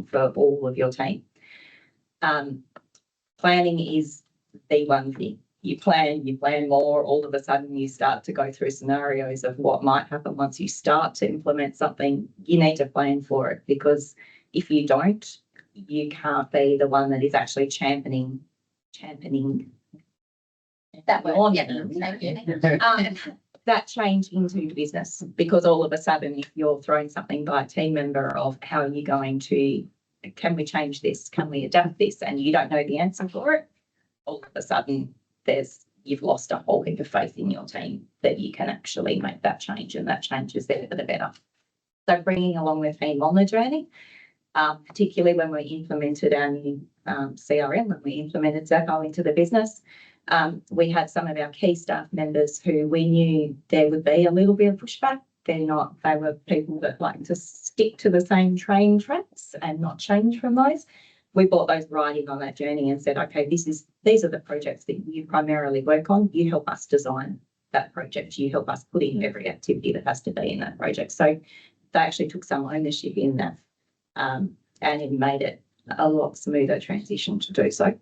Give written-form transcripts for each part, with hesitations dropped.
for all of your team. Planning is the one thing. You plan more, all of a sudden you start to go through scenarios of what might happen once you start to implement something. You need to plan for it, because if you don't, you can't be the one that is actually championing that word. That change into your business, because all of a sudden, if you're throwing something by a team member of how are you going to, can we change this? Can we adapt this? And you don't know the answer for it, all of a sudden you've lost a whole heap of faith in your team that you can actually make that change, and that change is there for the better. So bringing along the team on the journey, particularly when we implemented our new CRM, when we implemented Zappo into the business, we had some of our key staff members who we knew there would be a little bit of pushback. They were people that like to stick to the same train tracks and not change from those. We brought those right in on that journey and said, okay, these are the projects that you primarily work on. You help us design that project. You help us put in every activity that has to be in that project. So they actually took some ownership in that, and it made it a lot smoother transition to do so.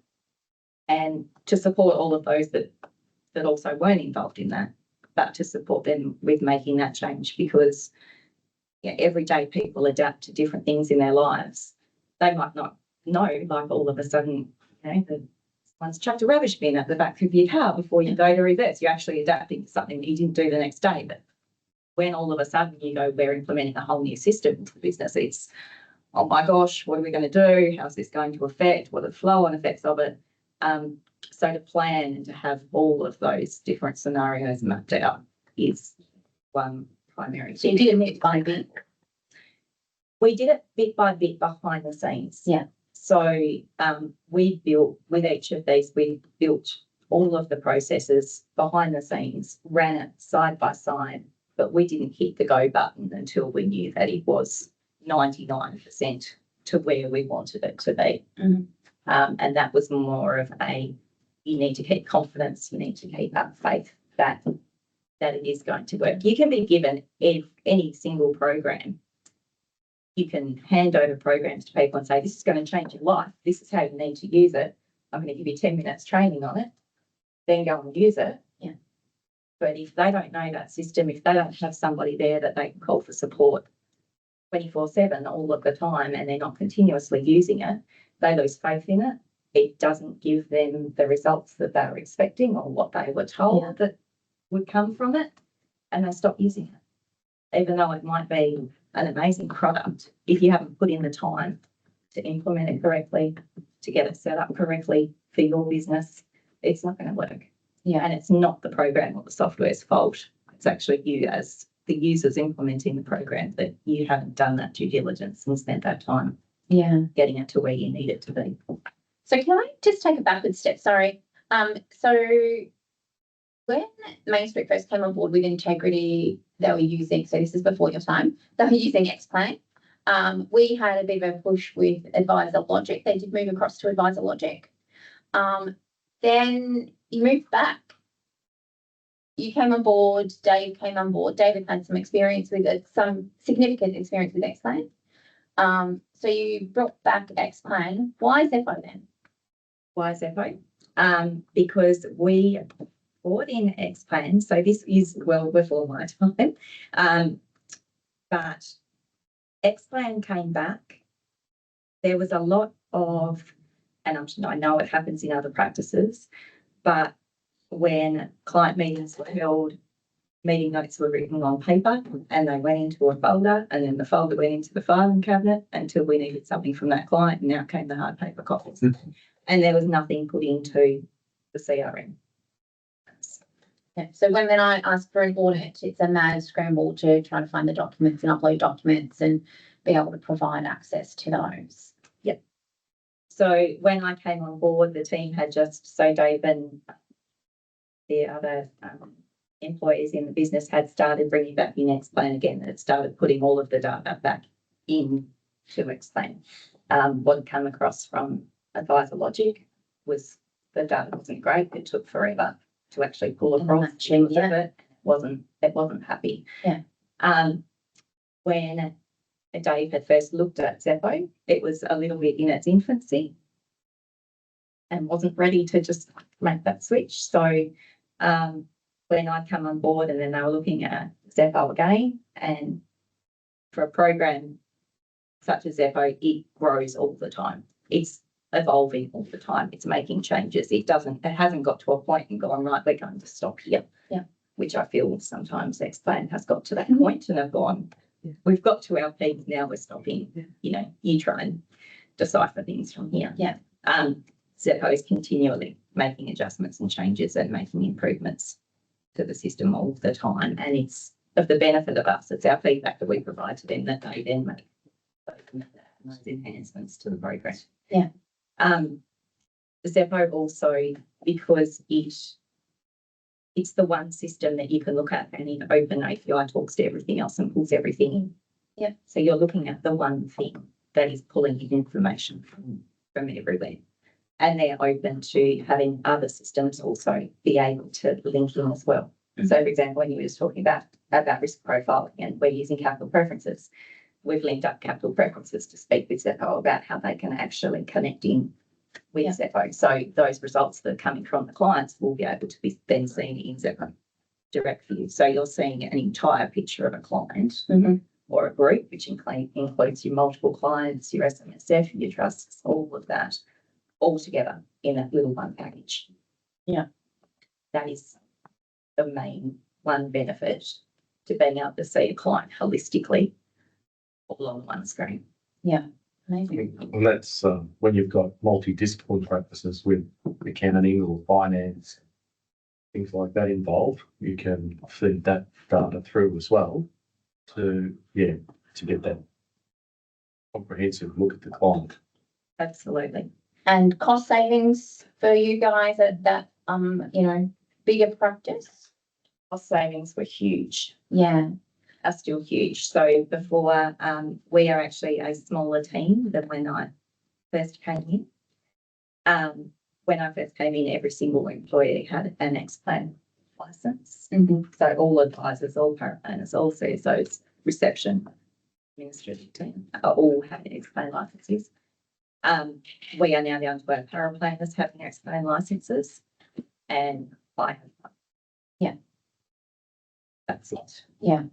And to support all of those that also weren't involved in that, but to support them with making that change, because every day people adapt to different things in their lives. They might not know, like all of a sudden, someone's chucked a rubbish bin at the back of your car before you go to reverse. You're actually adapting to something that you didn't do the next day. But when all of a sudden you go, we're implementing a whole new system into the business, it's, oh my gosh, what are we going to do? How's this going to affect? What are the flow-on effects of it? So to plan and to have all of those different scenarios mapped out is one primary. So you did it bit by bit? We did it bit by bit behind the scenes. Yeah. So we built, with each of these, we built all of the processes behind the scenes, ran it side by side, but we didn't hit the go button until we knew that it was 99% to where we wanted it to be. Mm-hmm. And that was more of you need to keep confidence, you need to keep that faith that it is going to work. You can be given any single program. You can hand over programs to people and say, this is going to change your life. This is how you need to use it. I'm going to give you 10 minutes training on it. Then go and use it. Yeah. But if they don't know that system, if they don't have somebody there that they can call for support 24/7 all of the time, and they're not continuously using it, they lose faith in it. It doesn't give them the results that they were expecting or what they were told that would come from it, and they stop using it. Even though it might be an amazing product, if you haven't put in the time to implement it correctly, to get it set up correctly for your business, it's not going to work. Yeah. And it's not the program or the software's fault. It's actually you as the users implementing the program that you haven't done that due diligence and spent that time getting it to where you need it to be. So can I just take a backward step? Sorry. So when Main Street first came on board with Integrity, they were using, so this is before your time, they were using Xplan. We had a bit of a push with Advisor Logic. They did move across to Advisor Logic. Then you moved back. You came on board, Dave came on board. David had some experience with it, some significant experience with Xplan. So you brought back Xplan. Why Zappo then? Why Zappo? Because we bought in Xplan. So this is well before my time. But Xplan came back. There was a lot of, and I know it happens in other practices, but when client meetings were held, meeting notes were written on paper and they went into a folder, and then the folder went into the filing cabinet until we needed something from that client, and now came the hard paper copies. And there was nothing put into the CRM. Yeah. So when I ask for an audit, it's a mad scramble to try to find the documents and upload documents and be able to provide access to those. Yep. So when I came on board, the team had so Dave and the other employees in the business had started bringing back in Xplan again. It started putting all of the data back in to Xplan. What had come across from Advisor Logic was the data wasn't great. It took forever to actually pull across things of it. It wasn't happy. Yeah. When Dave had first looked at Xeppo, it was a little bit in its infancy and wasn't ready to just make that switch. So when I come on board and then they were looking at Xeppo again, and for a program such as Xeppo, it grows all the time. It's evolving all the time. It's making changes. It hasn't got to a point and gone, right, we're going to stop here. Yeah. Which I feel sometimes Xplan has got to that point and have gone, we've got to our peak, now we're stopping. You know, you try and decipher things from here. Yeah. Xeppo is continually making adjustments and changes and making improvements to the system all the time. And it's of the benefit of us. It's our feedback that we provide to them that they then make those enhancements to the program. Yeah. Xeppo also, because it's the one system that you can look at, and in open API talks to everything else and pulls everything in. Yeah. So you're looking at the one thing that is pulling in information from everywhere. And they're open to having other systems also be able to link in as well. So, for example, when you were just talking about risk profiling, and we're using capital preferences, we've linked up capital preferences to speak with Xeppo about how they can actually connect in with Xeppo. So those results that are coming from the clients will be able to be then seen in Xeppo direct view. So you're seeing an entire picture of a client or a group, which includes your multiple clients, your SMSF, your trusts, all of that, all together in that little one package. Yeah. That is the main one benefit to being able to see a client holistically all on one screen. Yeah. Amazing. And that's when you've got multidisciplinary practices with accounting or finance, things like that involved, you can feed that data through as well to get that comprehensive look at the client. Absolutely. And cost savings for you guys at that, bigger practice? Cost savings were huge. Yeah. Are still huge. So before, we are actually a smaller team than when I first came in. When I first came in, every single employee had an Xplan license. So all advisors, all paraplanners, all CSOs, reception, administrative team are all having Xplan licenses. We are now down to our paraplanners having Xplan licenses, and I have one. Yeah. That's it. Yeah.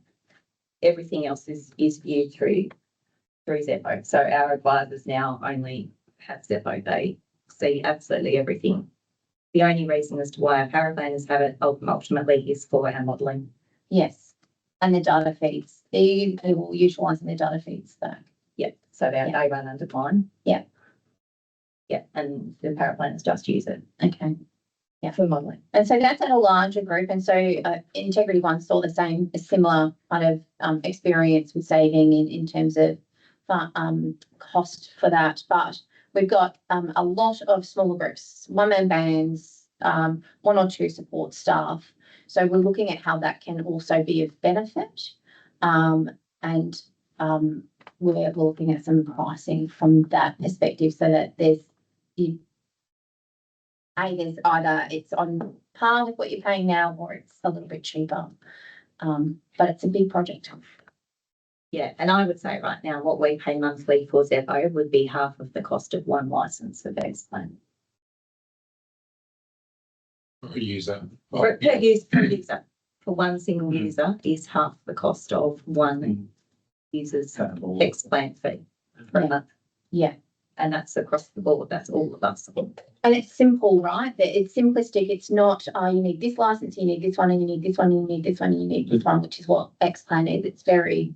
Everything else is viewed through Xeppo. So our advisors now only have Xeppo. They see absolutely everything. The only reason as to why our paraplanners have it ultimately is for our modelling. Yes. And the data feeds. They will utilising the data feeds though. Yeah. So they run under mine. Yeah. Yeah. And the paraplanners just use it. Okay. Yeah. For modelling. And so that's at a larger group. And so Integrity One saw a similar kind of experience with saving in terms of cost for that. But we've got a lot of smaller groups, one-man bands, one or two support staff. So we're looking at how that can also be of benefit. And we're looking at some pricing from that perspective so that there's either it's on par with what you're paying now or it's a little bit cheaper. But it's a big project. Yeah, and I would say right now what we pay monthly for Xeppo would be half of the cost of one licence for Xplan. Per user. Per user. For one single user is half the cost of one user's Xplan fee per month. Yeah. And that's across the board. That's all of us. And it's simple, right? It's simplistic. It's not, you need this license, you need this one, and you need this one, and you need this one, and you need this one, which is what Xplan is. It's very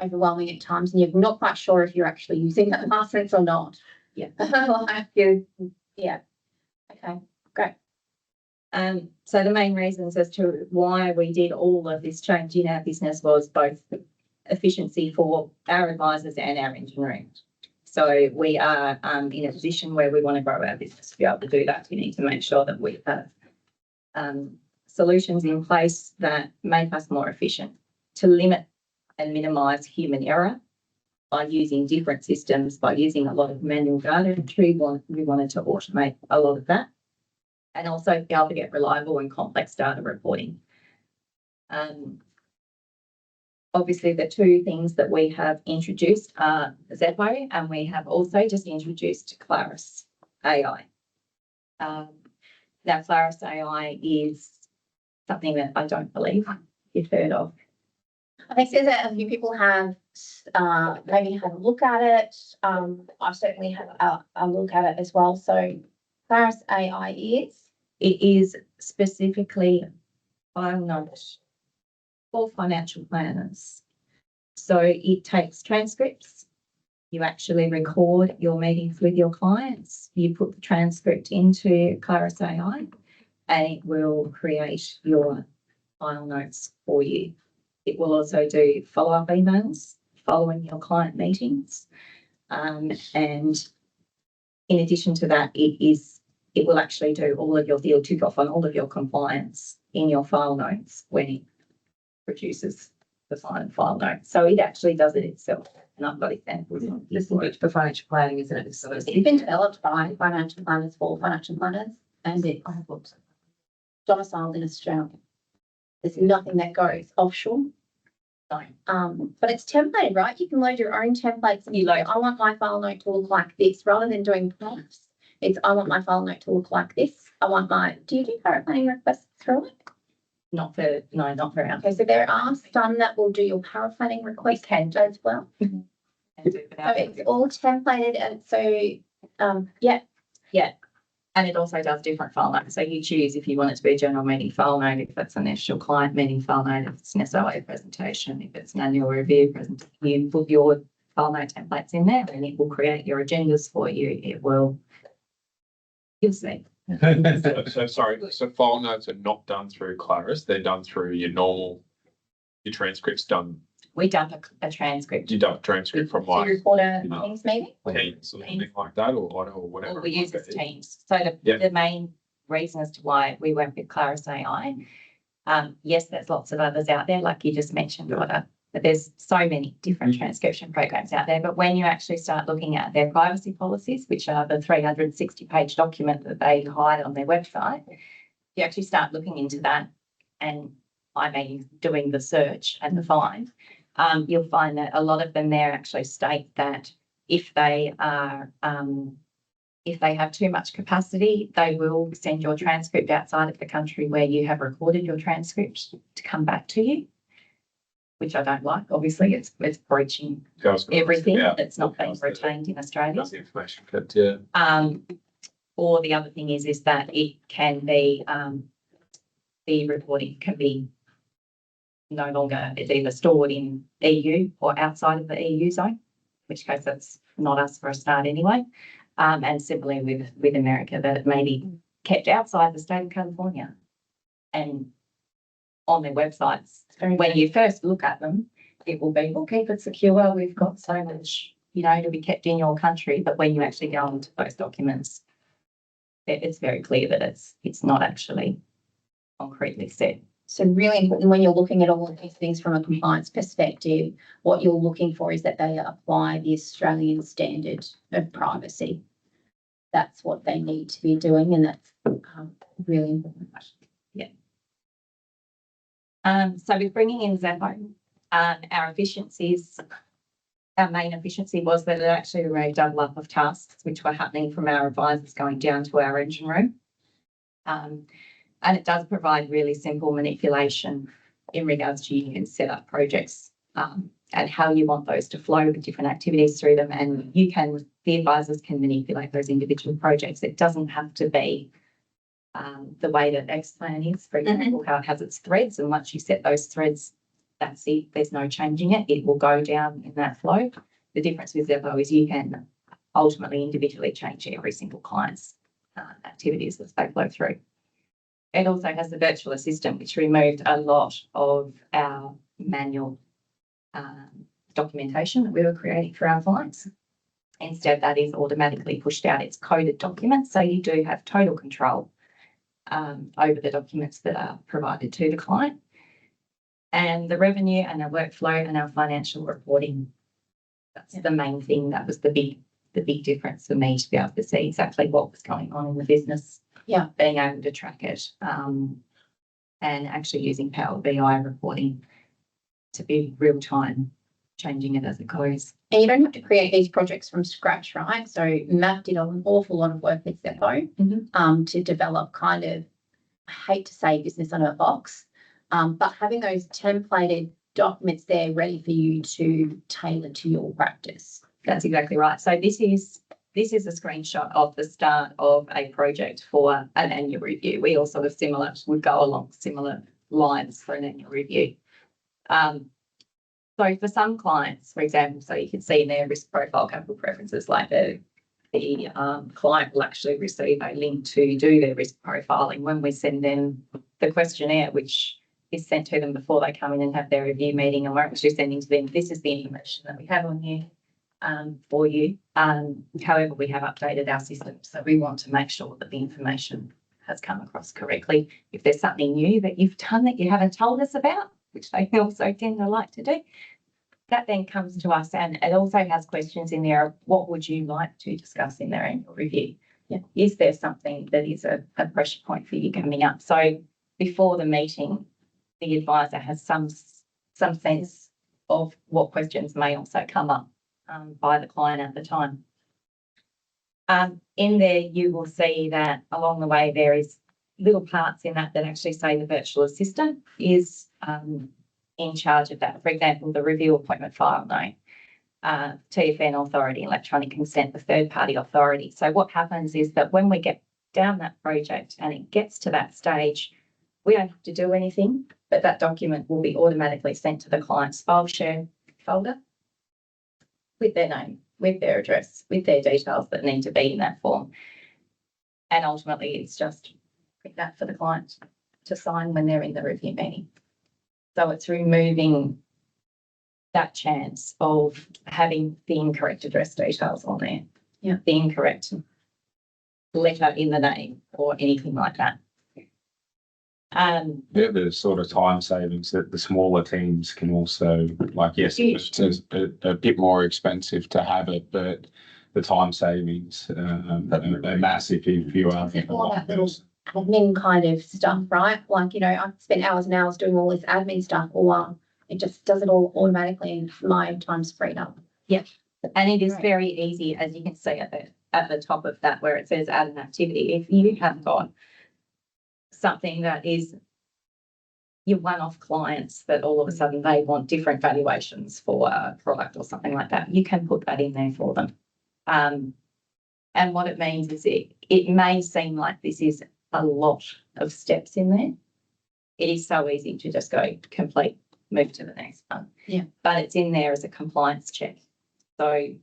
overwhelming at times, and you're not quite sure if you're actually using that license or not. Yeah. Yeah. Okay, great. So the main reasons as to why we did all of this change in our business was both efficiency for our advisors and our engineering. So we are in a position where we want to grow our business. To be able to do that, we need to make sure that we have solutions in place that make us more efficient, to limit and minimise human error by using different systems, by using a lot of manual data entry. We wanted to automate a lot of that, and also be able to get reliable and complex data reporting. obviously the two things that we have introduced are Zeppo, and we have also just introduced Claris AI. Now Claris AI is something that I don't believe you've heard of. I think there's a few people have maybe had a look at it. I certainly had a look at it as well. So Claris AI It is specifically file note for financial planners. So it takes transcripts. You actually record your meetings with your clients. You put the transcript into Claris AI and it will create your file notes for you. It will also do follow-up emails following your client meetings. And in addition to that, it will actually do all of you'll tick off on all of your compliance in your file notes when it produces the file note. So it actually does it itself. And I've got examples. This is good for financial planning, isn't it? So it's been developed by financial planners for financial planners, and it's domiciled in Australia. There's nothing that goes offshore. No. But it's templated, right? You can load your own templates and you load, I want my file note to look like this rather than doing prompts. It's, I want my file note to look like this. Do you do power planning requests through it? Not for our. Okay, so there are some that will do your power planning requests as well. So it's all templated, and so, yeah. And it also does different file notes. So you choose if you want it to be a general meeting file note, if it's an initial client meeting file note, if it's an SOA presentation, if it's an annual review presentation, you put your file note templates in there and it will create your agendas for you. You'll see. So sorry, so file notes are not done through Claris, they're done through your transcript's done, We dump a transcript. you dump transcript from To like record a Teams meeting. Teams or something like that, or whatever. Or we it use might as be. Teams. So the main reason as to why we went with Claris AI, yes, there's lots of others out there, like you just mentioned, Otter, but there's so many different transcription programs out there. But when you actually start looking at their privacy policies, which are the 360-page document that they hide on their website, you actually start looking into that, and I mean doing the search and the find, you'll find that a lot of them there actually state that if they have too much capacity, they will send your transcript outside of the country where you have recorded your transcript to come back to you, which I don't like. Obviously, it's breaching everything that's not being retained in Australia. That's the information kept, yeah. Or the other thing is that it can be the reporting can be no longer, it's either stored in EU or outside of the EU zone, in which case that's not us for a start anyway. And similarly with America, that it may be kept outside the state of California and on their websites. When you first look at them, it will be, we'll keep it secure. We've got so much, to be kept in your country. But when you actually go into those documents, it's very clear that it's not actually concretely said. So really important when you're looking at all of these things from a compliance perspective, what you're looking for is that they apply the Australian standard of privacy. That's what they need to be doing, and that's really important. Yeah. So with bringing in Zeppo, our main efficiency was that it actually removed double up of tasks, which were happening from our advisors going down to our engine room. And it does provide really simple manipulation in regards to you can set up projects and how you want those to flow with different activities through them. And the advisors can manipulate those individual projects. It doesn't have to be the way that Xplan is, for example, how it has its threads. And once you set those threads, that's it. There's no changing it. It will go down in that flow. The difference with Zeppo is you can ultimately individually change every single client's activities as they flow through. It also has the virtual assistant, which removed a lot of our manual documentation that we were creating for our clients. Instead, that is automatically pushed out. It's coded documents, so you do have total control over the documents that are provided to the client. And the revenue and our workflow and our financial reporting, that's the main thing. That was the big difference for me, to be able to see exactly what was going on in the business. Yeah. Being able to track it and actually using Power BI reporting to be real time, changing it as it goes. And you don't have to create these projects from scratch, right? So Matt did an awful lot of work with Zeppo to develop kind of, I hate to say business on a box, but having those templated documents there ready for you to tailor to your practice. That's exactly right. So this is a screenshot of the start of a project for an annual review. We all sort of would go along similar lines for an annual review. So for some clients, for example, so you can see in their risk profile capital preferences, like the client will actually receive a link to do their risk profiling when we send them the questionnaire, which is sent to them before they come in and have their review meeting, and we're actually sending to them, this is the information that we have on you for you. However, we have updated our system, so we want to make sure that the information has come across correctly. If there's something new that you've done that you haven't told us about, which they also tend to like to do, that then comes to us, and it also has questions in there. What would you like to discuss in their annual review? Yeah. Is there something that is a pressure point for you coming up? So before the meeting, the advisor has some sense of what questions may also come up by the client at the time. In there, you will see that along the way, there is little parts in that actually say the virtual assistant is in charge of that. For example, the review appointment file note, TFN authority, electronic consent, the third party authority. So what happens is that when we get down that project and it gets to that stage, we don't have to do anything, but that document will be automatically sent to the client's file share folder with their name, with their address, with their details that need to be in that form. And ultimately, it's just that for the client to sign when they're in the review meeting. So it's removing that chance of having the incorrect address details on there. Yeah. The incorrect letter in the name or anything like that. The sort of time savings that the smaller teams can also, like, yes, it's a bit more expensive to have it, but the time savings are massive if you are. All that little admin kind of stuff, right? Like, you know, I've spent hours and hours doing all this admin stuff, or it just does it all automatically and my time's freed up. Yeah, and it is very easy, as you can see at the top of that where it says add an activity. If you have got something that is your one-off clients that all of a sudden they want different valuations for a product or something like that, you can put that in there for them. And what it means is it may seem like this is a lot of steps in there. It is so easy to just go complete, move to the next one. Yeah. But it's in there as a compliance check. So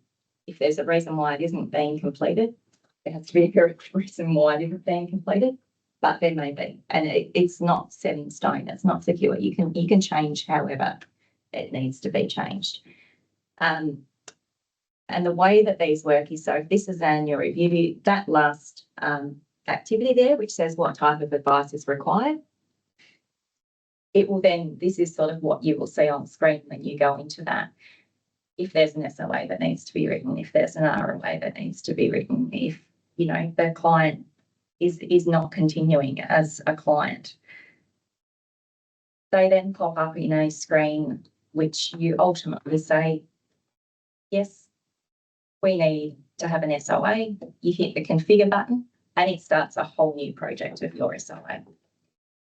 if there's a reason why it isn't being completed, there has to be a very good reason why it isn't being completed. But there may be, and it's not set in stone. It's not secure. You can change however it needs to be changed. And the way that these work is, so if this is an annual review, that last activity there, which says what type of advice is required, it will then, this is sort of what you will see on screen when you go into that. If there's an SOA that needs to be written, if there's an ROA that needs to be written, if, you know, the client is not continuing as a client. They then pop up in a screen which you ultimately say, yes, we need to have an SOA. You hit the configure button and it starts a whole new project of your SOA.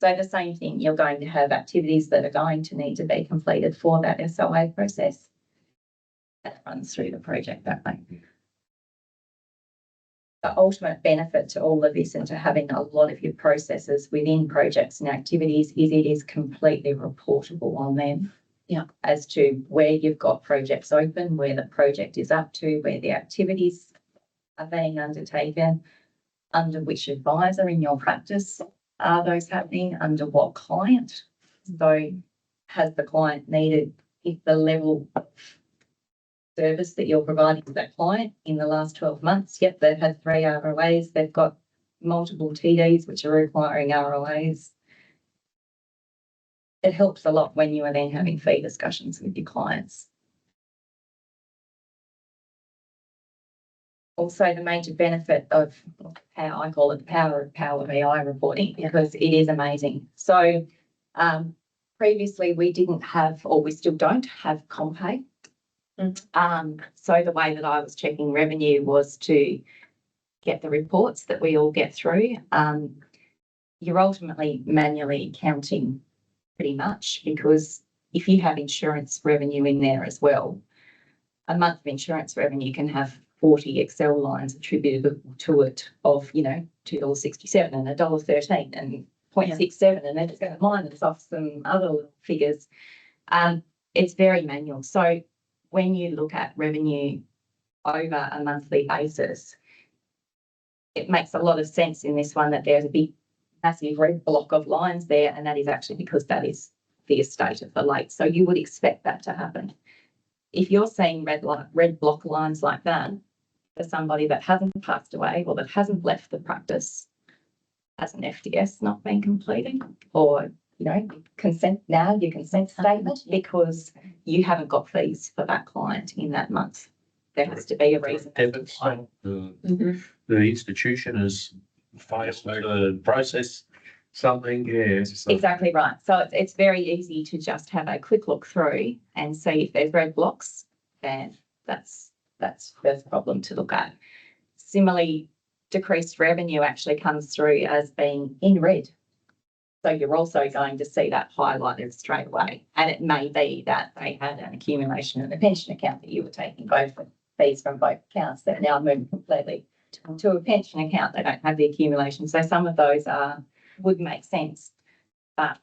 So the same thing, you're going to have activities that are going to need to be completed for that SOA process. That runs through the project that way. The ultimate benefit to all of this and to having a lot of your processes within projects and activities is it is completely reportable on them. Yeah. As to where you've got projects open, where the project is up to, where the activities are being undertaken, under which advisor in your practice are those happening, under what client. So has the client needed, if the level of service that you're providing to that client in the last 12 months. Yep, they've had 3 ROAs. They've got multiple TDs which are requiring ROAs. It helps a lot when you are then having fee discussions with your clients. Also, the major benefit of how I call it the power of Power BI reporting, because it is amazing. So previously we didn't have, or we still don't have Compay. So the way that I was checking revenue was to get the reports that we all get through. You're ultimately manually counting pretty much, because if you have insurance revenue in there as well, a month of insurance revenue can have 40 Excel lines attributed to it of, $2.67 and $1.13 and 0.67, and then it's going to minus off some other little figures. It's very manual. So when you look at revenue over a monthly basis, it makes a lot of sense in this one that there's a big, massive red block of lines there, and that is actually because that is the estate of the late. So you would expect that to happen. If you're seeing red block lines like that for somebody that hasn't passed away or that hasn't left the practice, as an FDS not been completed, or consent statement, because you haven't got fees for that client in that month. There has to be a reason. Debits, the institution has failed to process something, yes. Exactly right. So it's very easy to just have a quick look through and see if there's red blocks, then that's first problem to look at. Similarly, decreased revenue actually comes through as being in red. So you're also going to see that highlighted straight away. And it may be that they had an accumulation in a pension account that you were taking both fees from both accounts that now moved completely to a pension account. They don't have the accumulation. So some of those would make sense. But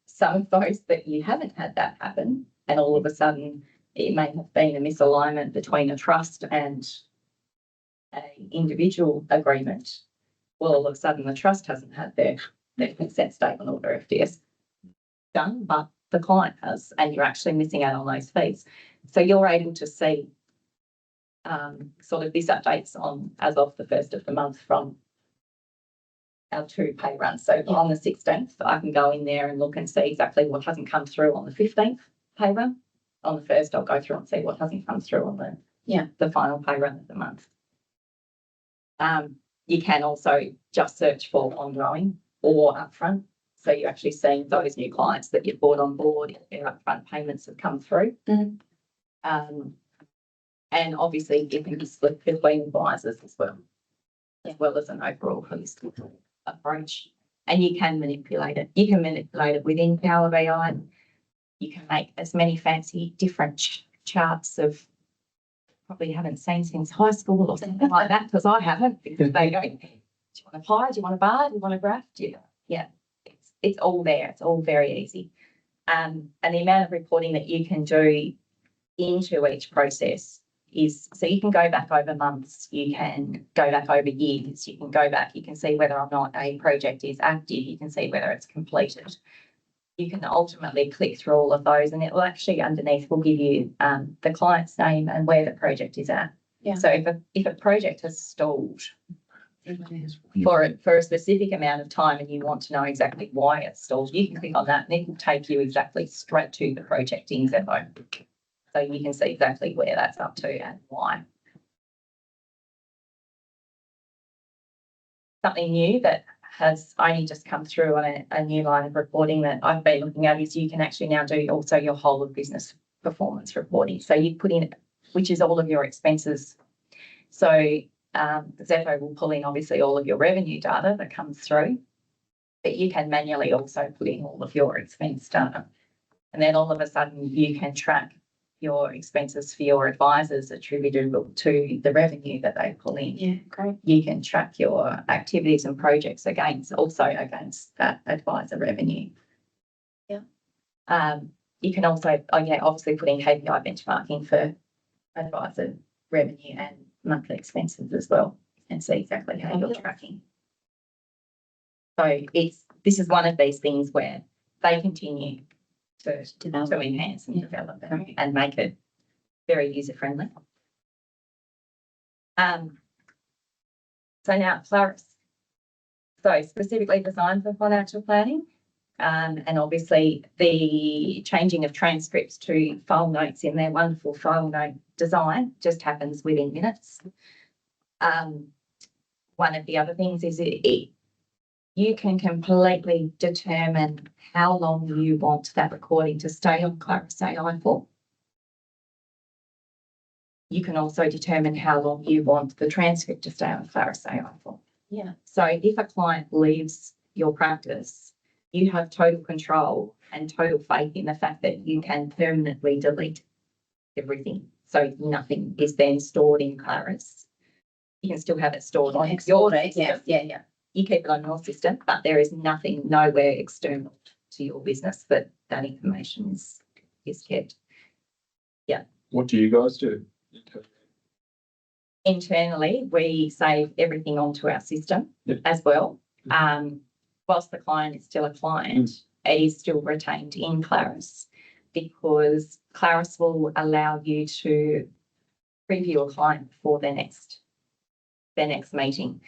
some of those that you haven't had that happen, and all of a sudden it may have been a misalignment between a trust and an individual agreement. Well, all of a sudden the trust hasn't had their consent statement or their FDS done, but the client has, and you're actually missing out on those fees. So you're able to see sort of this updates on as of the 1st of the month from our 2 pay runs. So on the 16th, I can go in there and look and see exactly what hasn't come through on the 15th pay run. On the 1st, I'll go through and see what hasn't come through on the final pay run of the month. You can also just search for ongoing or upfront. So you're actually seeing those new clients that you've brought on board, their upfront payments have come through. And obviously you can split between advisors as well as an overall holistic approach. And you can manipulate it. You can manipulate it within Power BI. You can make as many fancy different charts of probably haven't seen since high school or something like that, because I haven't, because they go, do you want a pie? Do you want a bar? Do you want a graph? Yeah. It's all there. It's all very easy. And the amount of reporting that you can do into each process is, so you can go back over months, you can go back over years, you can go back, you can see whether or not a project is active, you can see whether it's completed. You can ultimately click through all of those, and it will actually underneath will give you the client's name and where the project is at. Yeah. So if a project has stalled for a specific amount of time and you want to know exactly why it's stalled, you can click on that and it will take you exactly straight to the project info. So you can see exactly where that's up to and why. Something new that has only just come through on a new line of reporting that I've been looking at is you can actually now do also your whole of business performance reporting. So you put in, which is all of your expenses. So Xeppo will pull in obviously all of your revenue data that comes through, but you can manually also put in all of your expense data. And then all of a sudden you can track your expenses for your advisors attributable to the revenue that they pull in. Yeah, great. You can track your activities and projects against that advisor revenue. Yeah. You can also, obviously put in KPI benchmarking for advisor revenue and monthly expenses as well, and see exactly how you're tracking. So this is one of these things where they continue to enhance and develop it and make it very user friendly. So now Claris, so specifically designed for financial planning, and obviously the changing of transcripts to file notes in their wonderful file note design just happens within minutes. One of the other things is you can completely determine how long you want that recording to stay on Claris AI for. You can also determine how long you want the transcript to stay on Claris AI for. Yeah. So if a client leaves your practice, you have total control and total faith in the fact that you can permanently delete everything. So nothing is then stored in Claris. You can still have it stored on your system. Yeah. You keep it on your system, but there is nothing nowhere external to your business that information is kept. What do you guys do? Internally, we save everything onto our system Yep. as well. Whilst the client is still a client, it is still retained in Claris because Claris will allow you to preview a client for their next meeting.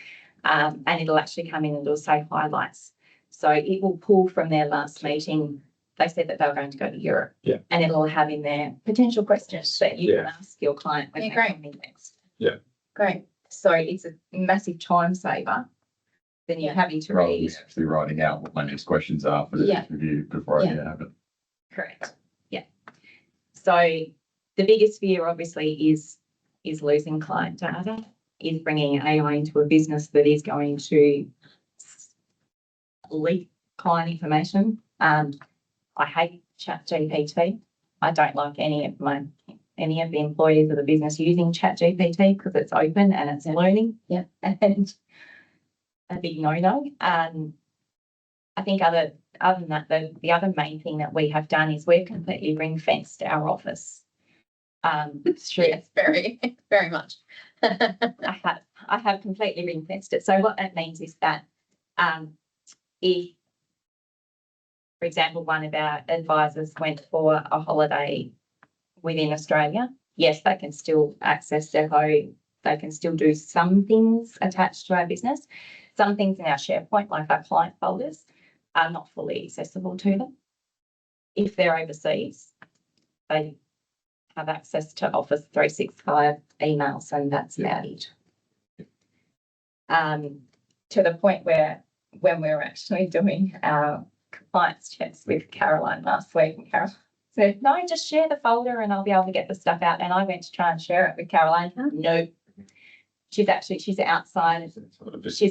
And it'll actually come in and it'll say highlights. So it will pull from their last meeting. They said that they were going to go to Europe. Yeah. And it'll have in there potential questions that you can Yeah. ask your client when Yeah, they great. come in next. Great. So it's a massive time saver than you Yeah. having to Rather than read. actually writing out what my next questions are for the Yeah. next review before I Yeah. have it. Correct. Yeah. So the biggest fear obviously is losing client data, is bringing AI into a business that is going to leak client information. I hate ChatGPT. I don't like any of the employees of the business using ChatGPT because it's open and it's learning. Yeah. And a big no-no. I think other than that, the other main thing that we have done is we've completely ring-fenced our office. Through Yes, very much. I have completely ring-fenced it. So what that means is that if, for example, one of our advisors went for a holiday within Australia, yes, they can still access Xevo. They can still do some things attached to our business. Some things in our SharePoint, like our client folders, are not fully accessible to them. If they're overseas, they have access to Office 365 emails, and that's about it. To the point where when we were actually doing our compliance checks with Caroline last week, and Caroline said, "No, just share the folder and I'll be able to get the stuff out." And I went to try and share it with Caroline. No, she's outside. She's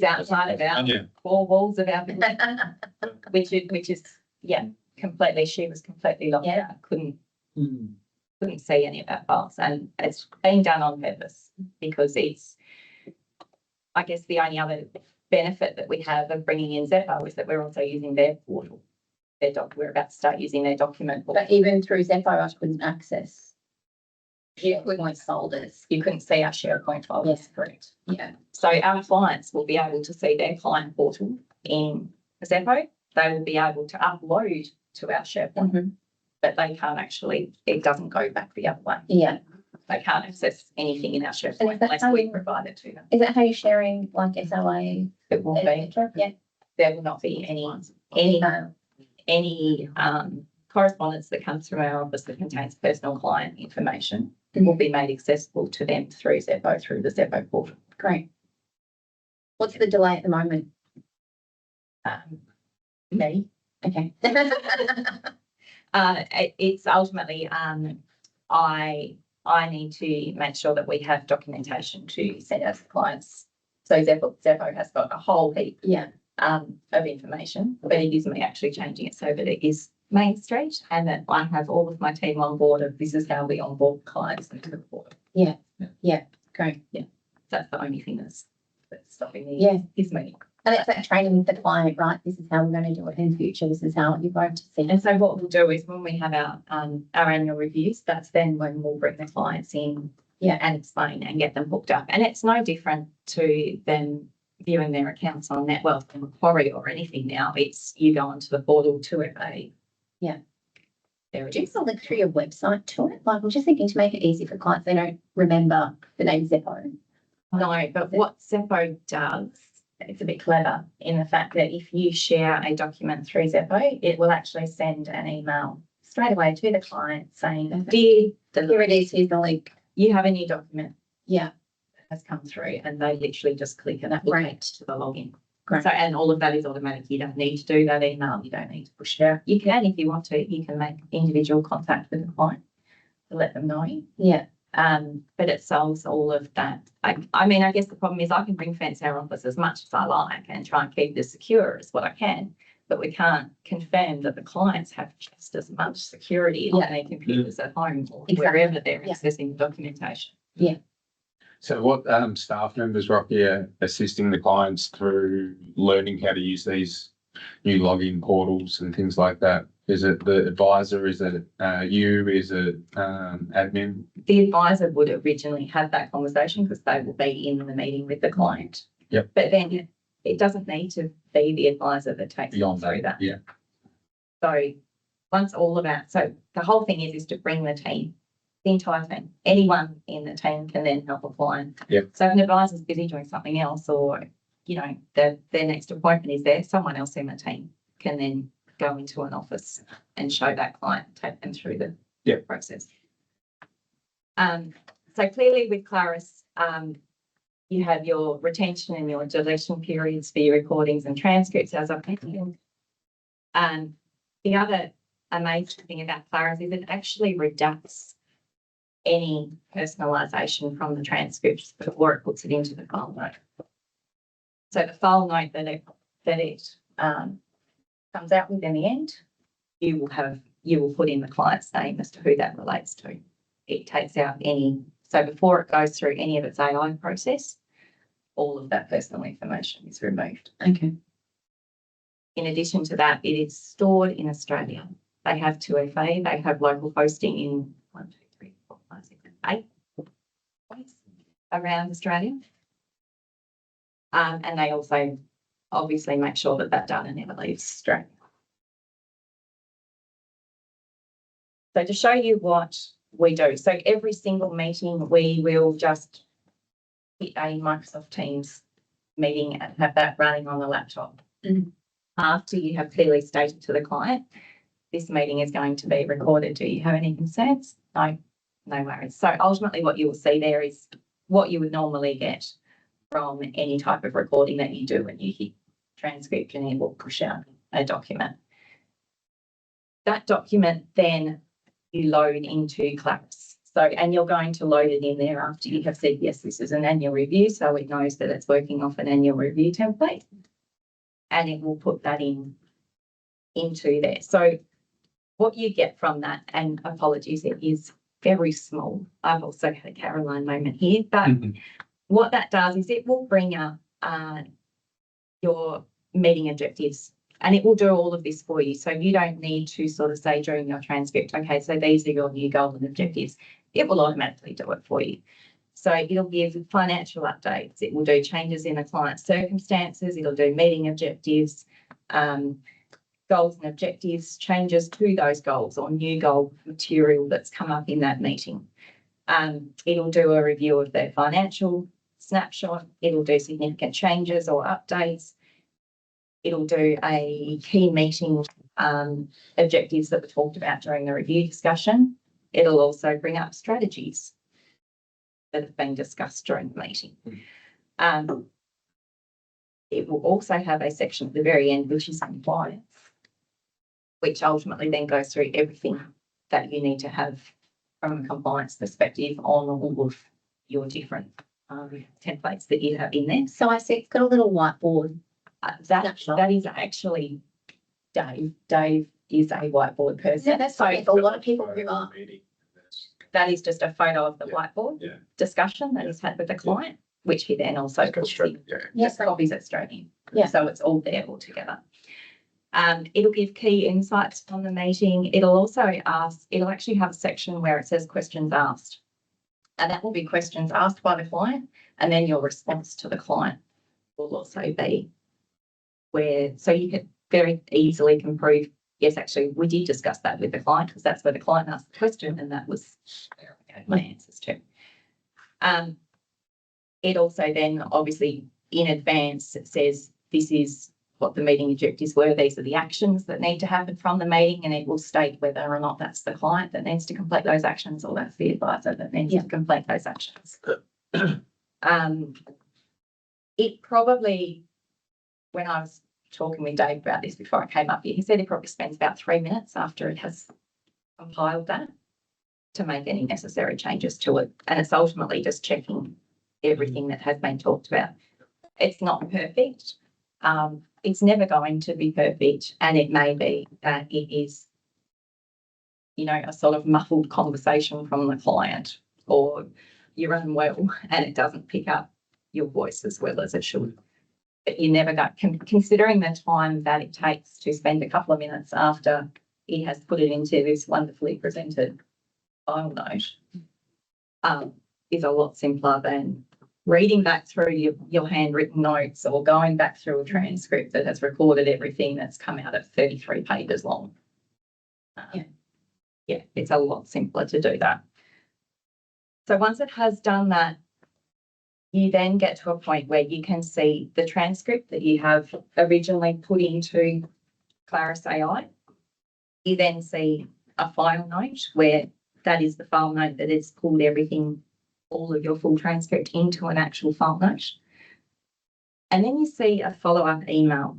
outside of our four walls of our building, which is completely. She was completely locked out. Couldn't see any of our files, and it's been done on purpose because it's. I guess the only other benefit that we have of bringing in Xevo is that we're also using their portal. We're about to start using their document portal. But even through Xevo, I couldn't access SharePoint folders. You couldn't see our SharePoint folders, Yes. correct? Yeah. So our clients will be able to see their client portal in Xevo. They will be able to upload to our SharePoint, but they can't actually, it doesn't go back the other way. Yeah. They can't access anything in our And SharePoint is that unless how we you- provide it to them. Is that how you're sharing like SLA? It will be, etc.? Yeah. there will not be any correspondence that comes from our office that contains personal client information will be made accessible to them through Xevo, through the Xevo portal. Great. What's the delay at the moment? Me. Okay. It's ultimately, I need to make sure that we have documentation to send out to clients. So Xevo has got a whole heap Yeah. of information, but it is me actually changing it so that it is Main Street and that I have all of my team on board of this is how we onboard clients into the portal. Great. That's the only thing that's stopping me. Yeah. Is me. And it's like training the client, right? This is how we're going to do it in the future. This is how you're going to see And so what we'll do is when we have our annual reviews, that's then when we'll bring the clients in and explain and get them hooked up. And it's no different to them viewing their accounts on NetWealth or Macquarie or anything now. It's you go onto the portal to FA. Yeah. There it Do you is. have a link through your website to it? Like, I'm just thinking to make it easy for clients, they don't remember the name Xevo. No, but what Xevo does, it's a bit clever in the fact that if you share a document through Xevo, it will actually send an email straight away to the client saying, "Dear, Here it is. Here's the link. you have a new document Yeah. that has come through," and they literally just click and that will Right. take to the login. Great. So, and all of that is automatic. You don't need to do that email. You don't need to push it out. You can, if you want to, you can make individual contact with the client to let them know. Yeah. But it solves all of that. I mean, I guess the problem is I can ring fence our office as much as I like and try and keep it as secure as what I can, but we can't confirm that the clients have just as much security on Yeah. their computers at home or Exactly. wherever they're Yeah. accessing documentation. So what staff members, Rocky, are assisting the clients through learning how to use these new login portals and things like that? Is it the advisor? Is it you? Is it admin? The advisor would originally have that conversation because they will be in the meeting with the client. Yep. But then it doesn't need to be the advisor that takes them Beyond through that, that. yeah. So once all of that, so the whole thing is to bring the team, the entire team, anyone in the team can then help a client. Yep. So if an advisor's busy doing something else or, you know, their next appointment is there, someone else in the team can then go into an office and show that client, take them through the Yep. process. So clearly with Claris, you have your retention and your deletion periods for your recordings and transcripts, as I've mentioned. The other amazing thing about Claris is it actually reduces any personalisation from the transcripts before it puts it into the file note. So the file note that it comes out with in the end, you will put in the client's name as to who that relates to. It takes out so before it goes through any of its AI process, all of that personal information is removed. Okay. In addition to that, it is stored in Australia. They have 2FA, they have local hosting in 1, 2, 3, 4, 5, 6, 8 places around Australia. And they also obviously make sure that that data never leaves Australia. So to show you what we do, so every single meeting we will just hit a Microsoft Teams meeting and have that running on the laptop. Mhm. After you have clearly stated to the client, this meeting is going to be recorded. Do you have any concerns? No, no worries. So ultimately what you will see there is what you would normally get from any type of recording that you do when you hit transcript and it will push out a document. That document then you load into Claris. So, and you're going to load it in there after you have said, yes, this is an annual review. So it knows that it's working off an annual review template and it will put that into there. So what you get from that, and apologies, it is very small. I've also had a Caroline moment here, but what that does is it will bring up your meeting objectives and it will do all of this for you. So you don't need to sort of say during your transcript, okay, so these are your new goals and objectives. It will automatically do it for you. So it'll give financial updates. It will do changes in the client's circumstances. It'll do meeting objectives, goals and objectives, changes to those goals or new goal material that's come up in that meeting. It'll do a review of their financial snapshot. It'll do significant changes or updates. It'll do a key meeting objectives that were talked about during the review discussion. It'll also bring up strategies that have been discussed during the meeting. It will also have a section at the very end, which is compliance, which ultimately then goes through everything that you need to have from a compliance perspective on all of your different templates that you have in there. So I see it's got a little whiteboard. That is actually Dave. Dave is a whiteboard person. Yeah, that's fine. A lot of people who are. That is just a photo of the whiteboard Yeah. discussion that is had with the client, which he then also puts in. Yes, Copies it straight in. Yeah. So it's all there all together. It'll give key insights from the meeting. It'll actually have a section where it says questions asked. And that will be questions asked by the client. And then your response to the client will also be so you can very easily can prove, yes, actually, we did discuss that with the client because that's where the client asked the question and that was where I gave my answers to. It also then obviously in advance it says this is what the meeting objectives were. These are the actions that need to happen from the meeting and it will state whether or not that's the client that needs to complete those actions or that's the advisor that needs to complete those actions. It probably when I was talking with Dave about this before I came up here, he said he probably spends about 3 minutes after it has compiled that to make any necessary changes to it. And it's ultimately just checking everything that has been talked about. It's not perfect. It's never going to be perfect. And it may be that it is, you know, a sort of muffled conversation from the client, or you're unwell and it doesn't pick up your voice as well as it should. But you never go, considering the time that it takes to spend a couple of minutes after he has put it into this wonderfully presented file note, is a lot simpler than reading back through your handwritten notes or going back through a transcript that has recorded everything that's come out at 33 pages long. Yeah, it's a lot simpler to do that. So once it has done that, you then get to a point where you can see the transcript that you have originally put into Claris AI. You then see a file note where that is the file note that has pulled everything, all of your full transcript into an actual file note. And then you see a follow-up email.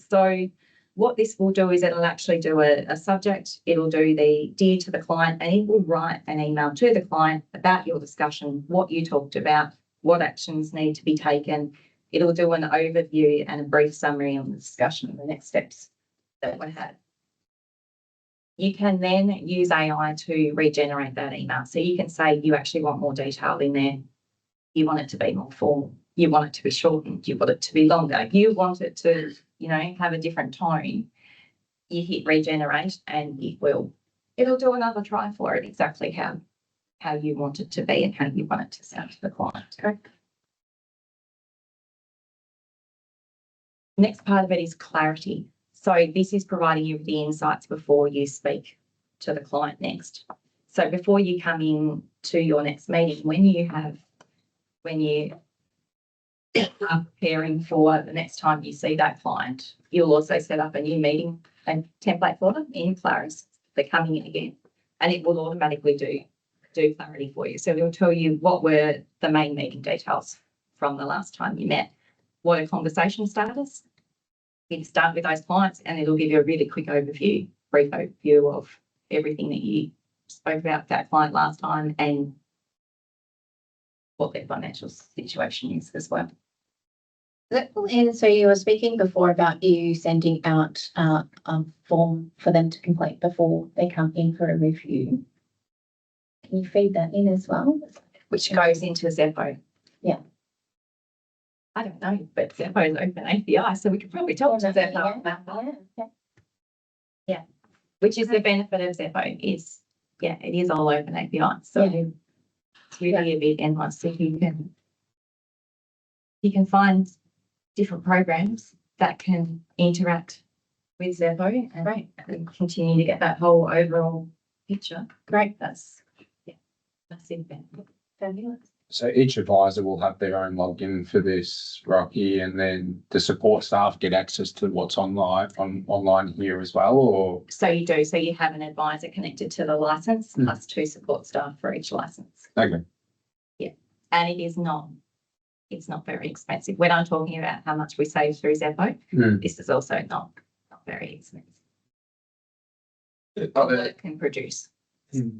So what this will do is it'll actually do a subject, it'll do the dear to the client, and it will write an email to the client about your discussion, what you talked about, what actions need to be taken. It'll do an overview and a brief summary on the discussion and the next steps that we had. You can then use AI to regenerate that email. So you can say you actually want more detail in there. You want it to be more formal. You want it to be shortened. You want it to be longer. You want it to, you know, have a different tone. You hit regenerate and it'll do another try for it exactly how you want it to be and how you want it to sound to the client. Correct. Next part of it is clarity. So this is providing you with the insights before you speak to the client next. So before you come in to your next meeting, when you are preparing for the next time you see that client, you'll also set up a new meeting and template for them in Claris. They're coming in again, and it will automatically do clarity for you. So it'll tell you what were the main meeting details from the last time you met, what are conversation starters. You start with those clients and it'll give you a really quick overview, brief overview of everything that you spoke about with that client last time and what their financial situation is as well. And so you were speaking before about you sending out a form for them to complete before they come in for a review. Can you feed that in as well? Which goes into Xeppo. Yeah. I don't know, but Xeppo is open API, so we could probably talk to Xeppo about that. Yeah. Which is the benefit of Xeppo is, it is all open API. So it's really a bit endless. If you can find different programs that can interact with Xeppo and continue to get that whole overall picture. Great. That's massive benefit. Fabulous. So each advisor will have their own login for this right here, and then the support staff get access to what's online here as well, or? So you do. So you have an advisor connected to the license plus 2 support staff for each license. Okay. Yeah. And it's not very expensive. When I'm talking about how much we save through Xeppo, this is also not very expensive. What it can produce.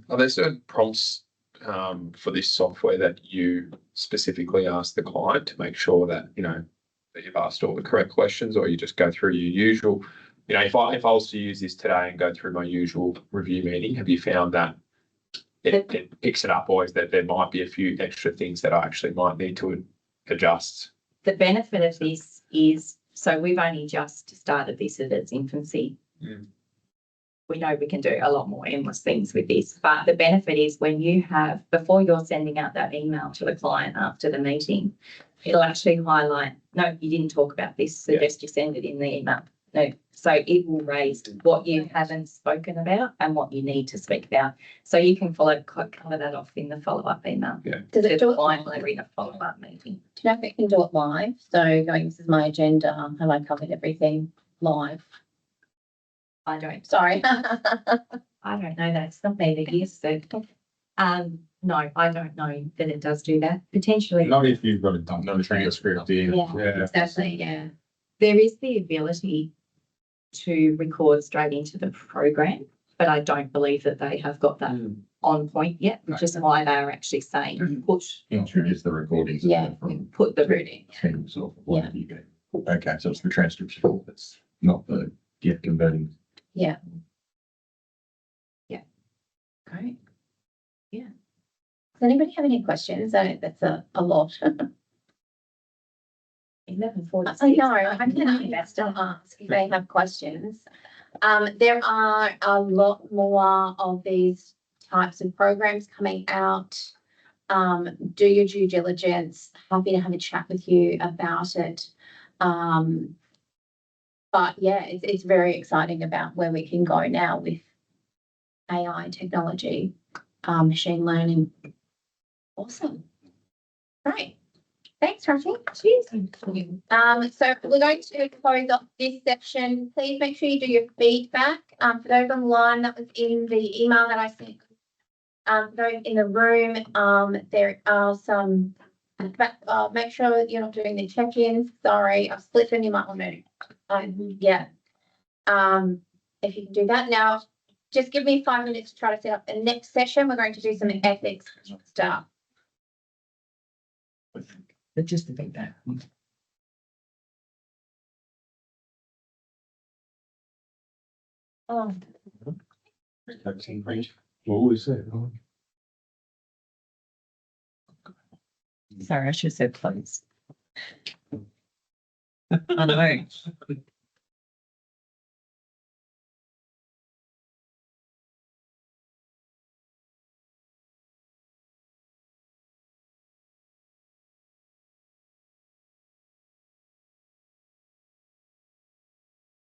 Are there certain prompts for this software that you specifically ask the client to make sure that, you know, that you've asked all the correct questions, or you just go through your usual, you know, if I was to use this today and go through my usual review meeting, have you found that it picks it up, or is that there might be a few extra things that I actually might need to adjust? The benefit of this is, so we've only just started this at its infancy. We know we can do a lot more endless things with this, but the benefit is when you have, before you're sending out that email to the client after the meeting, it'll actually highlight, no, you didn't talk about this, suggest you send it in the email. No, so it will raise what you haven't spoken about and what you need to speak about. So you can cover that off in the follow-up email. Yeah. Does it do it live in a follow-up meeting? Do you know if it can do it live? So going, this is my agenda. Have I covered everything live? I don't. Sorry. I don't know that. It's not me that uses it. No, I don't know that it does do that. Potentially. Not if you've got it done, no transcript in. Yeah, exactly. Yeah. There is the ability to record straight into the program, but I don't believe that they have got that on point yet, which is why they are actually saying Introduce the recordings. Yeah. From put the Teams or whatever you get. Okay, so it's the transcription, it's not the get converting. Great. Yeah. Does anybody have any questions? That's a lot. 11:46. I know, I can still ask if they have questions. There are a lot more of these types of programs coming out. Do your due diligence. Happy to have a chat with you about it. But yeah, it's very exciting about where we can go now with AI technology, machine learning. Awesome. Right. Thanks, Rafi. Cheers. So we're going to close off this section. Please make sure you do your feedback. For those online, that was in the email that I sent. For those in the room, there are some, make sure you're not doing the check-ins. Sorry, I've split them, you might want to, yeah. If you can do that now, just give me 5 minutes to try to set up the next session. We're going to do some ethics stuff. Just the feedback. Oh, What was it? Sorry, I should have said please. I know.